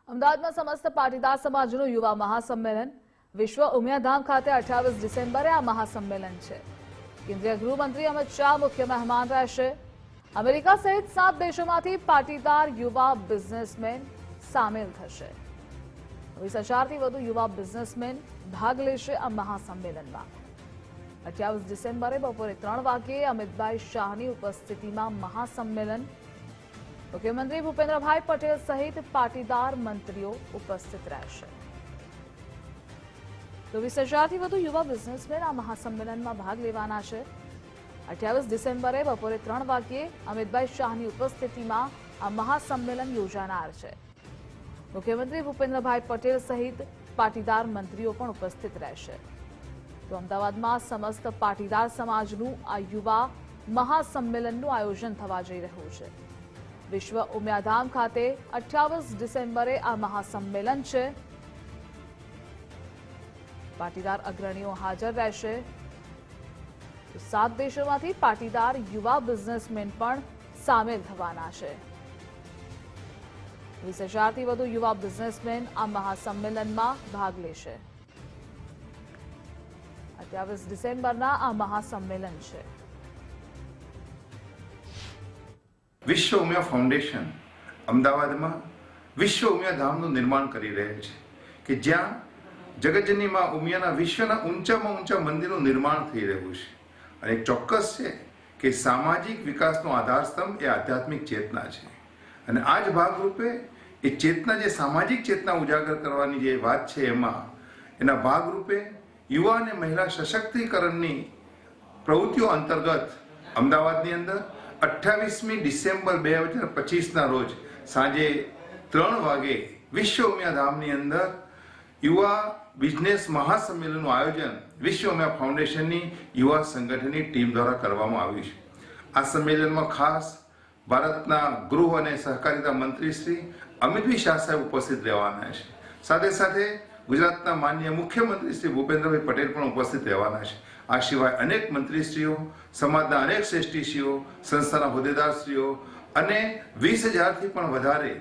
અમદાવાદમાં સમસ્ત પાટીદાર સમાજનું યુવા મહાસંમેલન વિશ્વ ઉમિયાધામ ખાતે 28 ડિસેમ્બરે આ મહાસંમેલન છે। કેન્દ્રીય ગૃહમંત્રી અમિત શાહ મુખ્ય મહેમાન રહેશે। અમેરિકા સહિત 7 દેશોમાંથી પાટીદાર યુવા બિઝનેસમેન સામેલ થશે। 20,000થી વધુ યુવા બિઝનેસમેન ભાગ લેશે આ મહાસંમેલનમાં। 28 ડિસેમ્બરે બપોરે 3 વાગ્યે અમિતભાઈ શાહની ઉપસ્થિતિમાં મહાસંમેલન। મુખ્યમંત્રી ભૂપેન્દ્રભાઈ પટેલ સહિત પાટીદાર મંત્રીઓ ઉપસ્થિત રહેશે। 20,000થી વધુ યુવા બિઝનેસમેન આ મહાસંમેલનમાં ભાગ લેવાના છે। 28 ડિસેમ્બરે બપોરે 3 વાગ્યે અમિતભાઈ શાહની ઉપસ્થિતિમાં આ મહાસંમેલન યોજાનાર છે। મુખ્યમંત્રી ભૂપેન્દ્રભાઈ પટેલ સહિત પાટીદાર મંત્રીઓ પણ ઉપસ્થિત રહેશે। તો અમદાવાદમાં સમસ્ત પાટીદાર સમાજનું આ યુવા મહાસંમેલનનું આયોજન થવા જઈ રહ્યું છે। વિશ્વ ઉમિયાધામ ખાતે 28 ડિસેમ્બરે આ મહાસંમેલન છે। પાટીદાર અગ્રણીઓ હાજર રહેશે। 7 દેશોમાંથી પાટીદાર યુવા બિઝનેસમેન પણ સામેલ થવાના છે। 20,000થી વધુ યુવા બિઝનેસમેન આ મહાસંમેલનમાં ભાગ લેશે। 28 ડિસેમ્બરના આ મહાસંમેલન છે। વિશ્વ ઉમિયા ફાઉન્ડેશન અમદાવાદમાં વિશ્વ ઉમિયાધામનું નિર્માણ કરી રહ્યું છે કે જ્યાં જગતજનની માં ઉમિયાના વિશ્વના ઊંચામાં ઊંચા મંદિરનું નિર્માણ થઈ રહ્યું છે। અને ચોક્કસ છે કે સામાજિક વિકાસનો આધારસ્તંભ એ આધ્યાત્મિક ચેતના છે। અને આ જ ભાગરૂપે એ ચેતના જે સામાજિક ચેતના ઉજાગર કરવાની જે વાત છે એમાં એના ભાગરૂપે યુવા અને મહિલા સશક્તિકરણની પ્રવૃત્તિઓ અંતર્ગત અમદાવાદની અંદર 28મી ડિસેમ્બર 2025ના રોજ સાંજે 3 વાગે વિશ્વ ઉમિયાધામની અંદર યુવા બિઝનેસ મહાસંમેલનનું આયોજન વિશ્વ ઉમિયા ફાઉન્ડેશનની યુવા સંગઠનની ટીમ દ્વારા કરવામાં આવ્યું છે। આ સંમેલનમાં ખાસ ભારતના ગૃહ અને સહકારિતા મંત્રી શ્રી અમિતભાઈ શાહ સાહેબ ઉપસ્થિત રહેવાના છે। સાથે સાથે ગુજરાતના માનનીય મુખ્યમંત્રી શ્રી ભૂપેન્દ્રભાઈ પટેલ પણ ઉપસ્થિત રહેવાના છે। આ સિવાય અનેક મંત્રીશ્રીઓ, સમાજના અનેક શ્રેષ્ઠીશ્રીઓ, સંસ્થાના હોદ્દેદારશ્રીઓ અને 20,000થી પણ વધારે